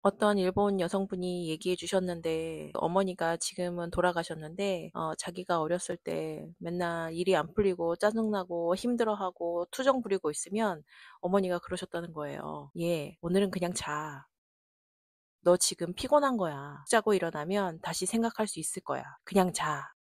어떤 일본 여성분이 얘기해 주셨는데 어머니가 지금은 돌아가셨는데 자기가 어렸을 때 맨날 일이 안 풀리고 짜증나고 힘들어하고 투정 부리고 있으면 어머니가 그러셨다는 거예요. "얘 오늘은 그냥 자. 너 지금 피곤한 거야. 자고 일어나면 다시 생각할 수 있을 거야. 그냥 자."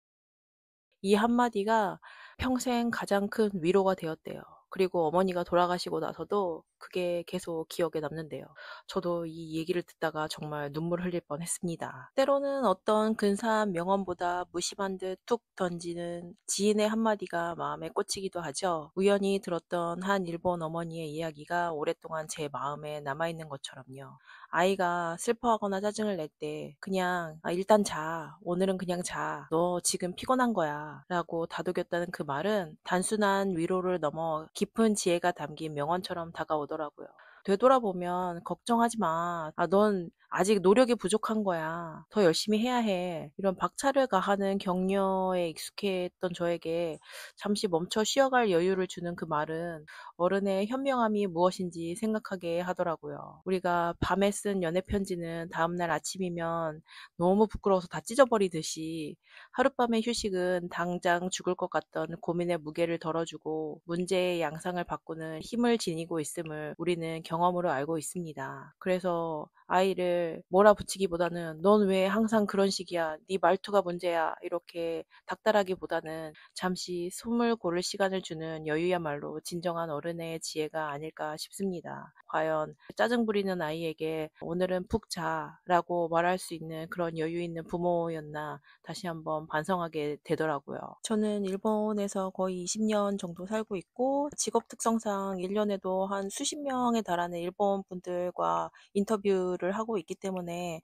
이 한마디가 평생 가장 큰 위로가 되었대요. 그리고 어머니가 돌아가시고 나서도 그게 계속 기억에 남는데요. 저도 이 얘기를 듣다가 정말 눈물 흘릴 뻔했습니다. 때로는 어떤 근사한 명언보다 무심한 듯 툭 던지는 지인의 한마디가 마음에 꽂히기도 하죠. 우연히 들었던 한 일본 어머니의 이야기가 오랫동안 제 마음에 남아있는 것처럼요. 아이가 슬퍼하거나 짜증을 낼 때 그냥 일단 자. 오늘은 그냥 자. 너 지금 피곤한 거야. 라고 다독였다는 그 말은 단순한 위로를 넘어 깊은 지혜가 담긴 명언처럼 다가오더라고요. 되돌아보면 걱정하지 마. 넌 아직 노력이 부족한 거야. 더 열심히 해야 해. 이런 박차를 가하는 격려에 익숙했던 저에게 잠시 멈춰 쉬어갈 여유를 주는 그 말은 어른의 현명함이 무엇인지 생각하게 하더라고요. 우리가 밤에 쓴 연애 편지는 다음날 아침이면 너무 부끄러워서 다 찢어버리듯이 하룻밤의 휴식은 당장 죽을 것 같던 고민의 무게를 덜어주고 문제의 양상을 바꾸는 힘을 지니고 있음을 우리는 경험으로 알고 있습니다. 그래서 아이를 몰아붙이기보다는 넌 왜 항상 그런 식이야? 네 말투가 문제야. 이렇게 닥달하기보다는 잠시 숨을 고를 시간을 주는 여유야말로 진정한 어른의 지혜가 아닐까 싶습니다. 과연 짜증 부리는 아이에게 오늘은 푹 자라고 말할 수 있는 그런 여유 있는 부모였나 다시 한번 반성하게 되더라고요. 저는 일본에서 거의 20년 정도 살고 있고 직업 특성상 1년에도 한 수십 명에 달하는 일본 분들과 인터뷰를 하고 있기 때문에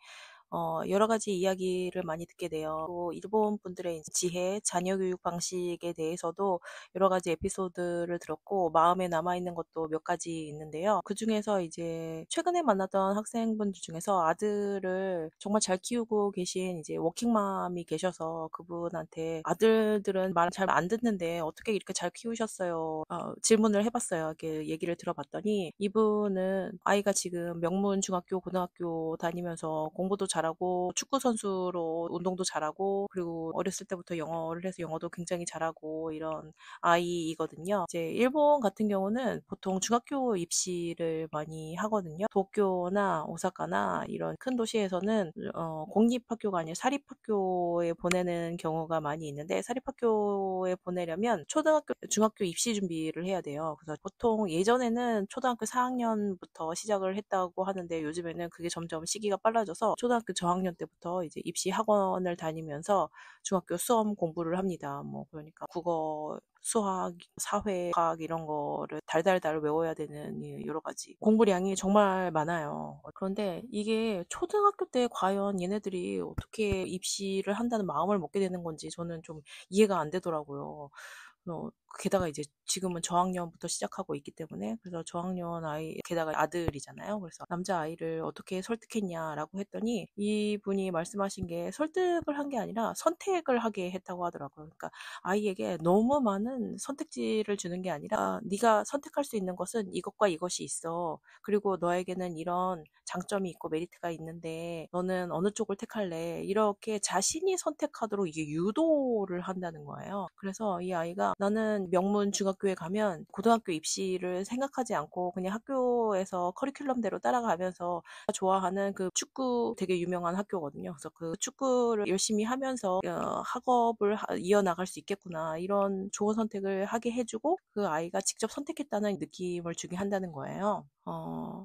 여러 가지 이야기를 많이 듣게 돼요. 또 일본 분들의 지혜, 자녀 교육 방식에 대해서도 여러 가지 에피소드를 들었고 마음에 남아있는 것도 몇 가지 있는데요. 그중에서 이제 최근에 만났던 학생분들 중에서 아들을 정말 잘 키우고 계신 이제 워킹맘이 계셔서 그분한테 아들들은 말 잘 안 듣는데 어떻게 이렇게 잘 키우셨어요? 질문을 해봤어요. 이렇게 얘기를 들어봤더니 이분은 아이가 지금 명문 중학교, 고등학교 다니면서 공부도 잘하고 축구 선수로 운동도 잘하고 그리고 어렸을 때부터 영어를 해서 영어도 굉장히 잘하고 이런 아이이거든요. 이제 일본 같은 경우는 보통 중학교 입시를 많이 하거든요. 도쿄나 오사카나 이런 큰 도시에서는 공립학교가 아니라 사립학교에 보내는 경우가 많이 있는데 사립학교에 보내려면 초등학교, 중학교 입시 준비를 해야 돼요. 그래서 보통 예전에는 초등학교 4학년부터 시작을 했다고 하는데 요즘에는 그게 점점 시기가 빨라져서 초등학교 저학년 때부터 이제 입시 학원을 다니면서 중학교 수험 공부를 합니다. 뭐 그러니까 국어, 수학, 사회, 과학 이런 거를 달달달 외워야 되는 여러 가지 공부량이 정말 많아요. 그런데 이게 초등학교 때 과연 얘네들이 어떻게 입시를 한다는 마음을 먹게 되는 건지 저는 좀 이해가 안 되더라고요. 게다가 이제 지금은 저학년부터 시작하고 있기 때문에 그래서 저학년 아이 게다가 아들이잖아요. 그래서 남자아이를 어떻게 설득했냐라고 했더니 이분이 말씀하신 게 설득을 한 게 아니라 선택을 하게 했다고 하더라고요. 그러니까 아이에게 너무 많은 선택지를 주는 게 아니라 네가 선택할 수 있는 것은 이것과 이것이 있어. 그리고 너에게는 이런 장점이 있고 메리트가 있는데 너는 어느 쪽을 택할래? 이렇게 자신이 선택하도록 이게 유도를 한다는 거예요. 그래서 이 아이가 나는 명문 중학교에 가면 고등학교 입시를 생각하지 않고 그냥 학교에서 커리큘럼대로 따라가면서 좋아하는 그 축구 되게 유명한 학교거든요. 그래서 그 축구를 열심히 하면서 학업을 이어나갈 수 있겠구나. 이런 좋은 선택을 하게 해주고 그 아이가 직접 선택했다는 느낌을 주게 한다는 거예요.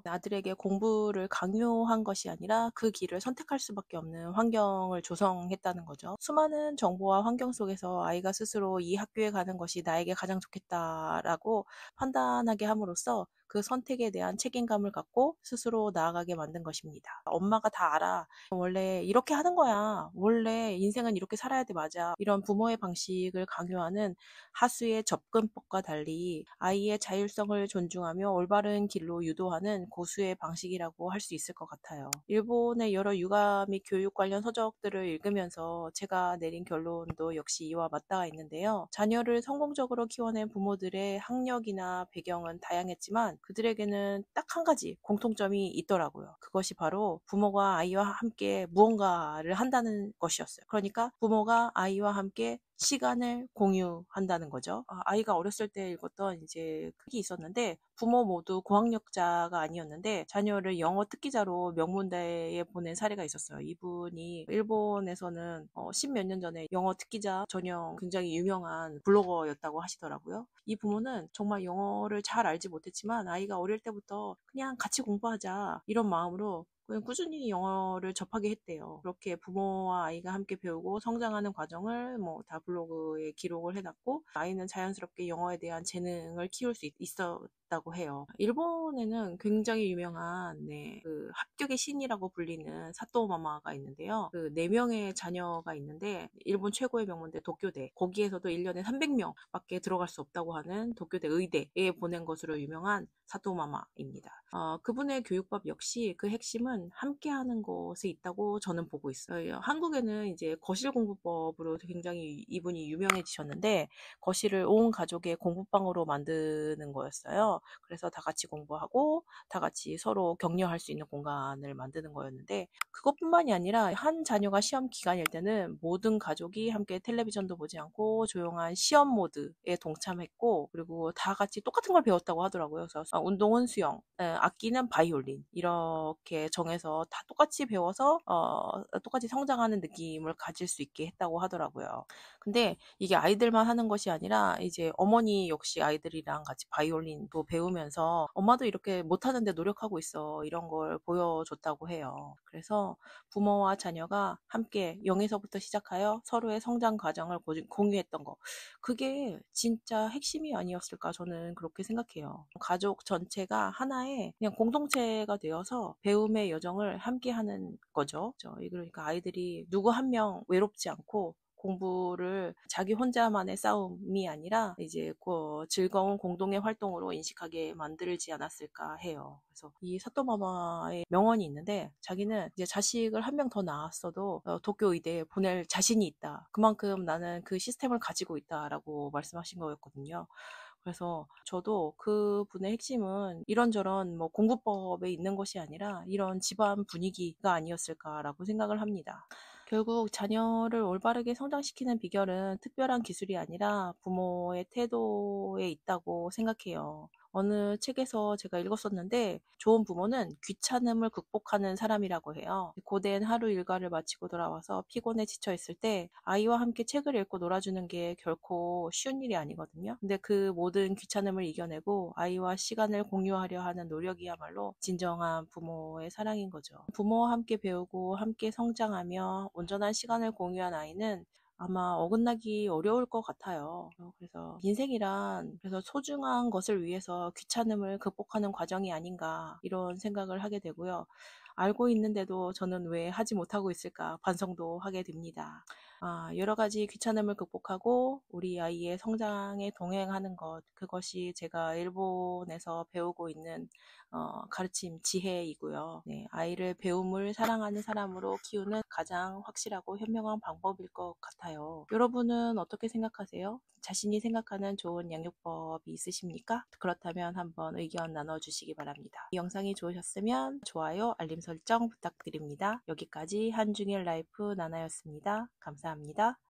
아들에게 공부를 강요한 것이 아니라 그 길을 선택할 수밖에 없는 환경을 조성했다는 거죠. 수많은 정보와 환경 속에서 아이가 스스로 이 학교에 가는 것이 나에게 가장 좋겠다라고 판단하게 함으로써 그 선택에 대한 책임감을 갖고 스스로 나아가게 만든 것입니다. 엄마가 다 알아. 원래 이렇게 하는 거야. 원래 인생은 이렇게 살아야 돼, 맞아. 이런 부모의 방식을 강요하는 하수의 접근법과 달리 아이의 자율성을 존중하며 올바른 길로 유도하는 고수의 방식이라고 할 수 있을 것 같아요. 일본의 여러 육아 및 교육 관련 서적들을 읽으면서 제가 내린 결론도 역시 이와 맞닿아 있는데요. 자녀를 성공적으로 키워낸 부모들의 학력이나 배경은 다양했지만 그들에게는 딱 한 가지 공통점이 있더라고요. 그것이 바로 부모가 아이와 함께 무언가를 한다는 것이었어요. 그러니까 부모가 아이와 함께 시간을 공유한다는 거죠. 아이가 어렸을 때 읽었던 이제 책이 있었는데, 부모 모두 고학력자가 아니었는데 자녀를 영어 특기자로 명문대에 보낸 사례가 있었어요. 이분이 일본에서는 십몇 년 전에 영어 특기자 전형 굉장히 유명한 블로거였다고 하시더라고요. 이 부모는 정말 영어를 잘 알지 못했지만 아이가 어릴 때부터 그냥 같이 공부하자 이런 마음으로 그냥 꾸준히 영어를 접하게 했대요. 그렇게 부모와 아이가 함께 배우고 성장하는 과정을 뭐 다 블로그에 기록을 해놨고, 아이는 자연스럽게 영어에 대한 재능을 키울 수 있었다고 해요. 일본에는 굉장히 유명한 그 합격의 신이라고 불리는 사또 마마가 있는데요. 그 4명의 자녀가 있는데 일본 최고의 명문대 도쿄대, 거기에서도 1년에 300명밖에 들어갈 수 없다고 하는 도쿄대 의대에 보낸 것으로 유명한 사또 마마입니다. 그분의 교육법 역시 그 핵심은 함께하는 것에 있다고 저는 보고 있어요. 한국에는 이제 거실공부법으로 굉장히 이분이 유명해지셨는데, 거실을 온 가족의 공부방으로 만드는 거였어요. 그래서 다 같이 공부하고 다 같이 서로 격려할 수 있는 공간을 만드는 거였는데, 그것뿐만이 아니라 한 자녀가 시험 기간일 때는 모든 가족이 함께 텔레비전도 보지 않고 조용한 시험 모드에 동참했고, 그리고 다 같이 똑같은 걸 배웠다고 하더라고요. 그래서 운동은 수영, 악기는 바이올린, 이렇게 정해서 다 똑같이 배워서 똑같이 성장하는 느낌을 가질 수 있게 했다고 하더라고요. 근데 이게 아이들만 하는 것이 아니라 이제 어머니 역시 아이들이랑 같이 바이올린도 배우면서 엄마도 이렇게 못하는데 노력하고 있어, 이런 걸 보여줬다고 해요. 그래서 부모와 자녀가 함께 0에서부터 시작하여 서로의 성장 과정을 공유했던 거, 그게 진짜 핵심이 아니었을까, 저는 그렇게 생각해요. 가족 전체가 하나의 그냥 공동체가 되어서 배움의 여정을 함께 하는 거죠. 그러니까 아이들이 누구 한 명 외롭지 않고 공부를 자기 혼자만의 싸움이 아니라 이제 즐거운 공동의 활동으로 인식하게 만들지 않았을까 해요. 그래서 이 사또마마의 명언이 있는데, 자기는 이제 자식을 한 명 더 낳았어도 도쿄 의대에 보낼 자신이 있다. 그만큼 나는 그 시스템을 가지고 있다라고 말씀하신 거였거든요. 그래서 저도 그분의 핵심은 이런저런 뭐 공부법에 있는 것이 아니라 이런 집안 분위기가 아니었을까라고 생각을 합니다. 결국 자녀를 올바르게 성장시키는 비결은 특별한 기술이 아니라 부모의 태도에 있다고 생각해요. 어느 책에서 제가 읽었었는데, 좋은 부모는 귀찮음을 극복하는 사람이라고 해요. 고된 하루 일과를 마치고 돌아와서 피곤해 지쳐 있을 때 아이와 함께 책을 읽고 놀아주는 게 결코 쉬운 일이 아니거든요. 근데 그 모든 귀찮음을 이겨내고 아이와 시간을 공유하려 하는 노력이야말로 진정한 부모의 사랑인 거죠. 부모와 함께 배우고 함께 성장하며 온전한 시간을 공유한 아이는 아마 어긋나기 어려울 것 같아요. 그래서 인생이란 그래서 소중한 것을 위해서 귀찮음을 극복하는 과정이 아닌가, 이런 생각을 하게 되고요. 알고 있는데도 저는 왜 하지 못하고 있을까 반성도 하게 됩니다. 여러 가지 귀찮음을 극복하고 우리 아이의 성장에 동행하는 것, 그것이 제가 일본에서 배우고 있는 가르침 지혜이고요. 네, 아이를 배움을 사랑하는 사람으로 키우는 가장 확실하고 현명한 방법일 것 같아요. 여러분은 어떻게 생각하세요? 자신이 생각하는 좋은 양육법이 있으십니까? 그렇다면 한번 의견 나눠주시기 바랍니다. 이 영상이 좋으셨으면 좋아요, 알림 설정 부탁드립니다. 여기까지 한중일 라이프 나나였습니다. 감사합니다.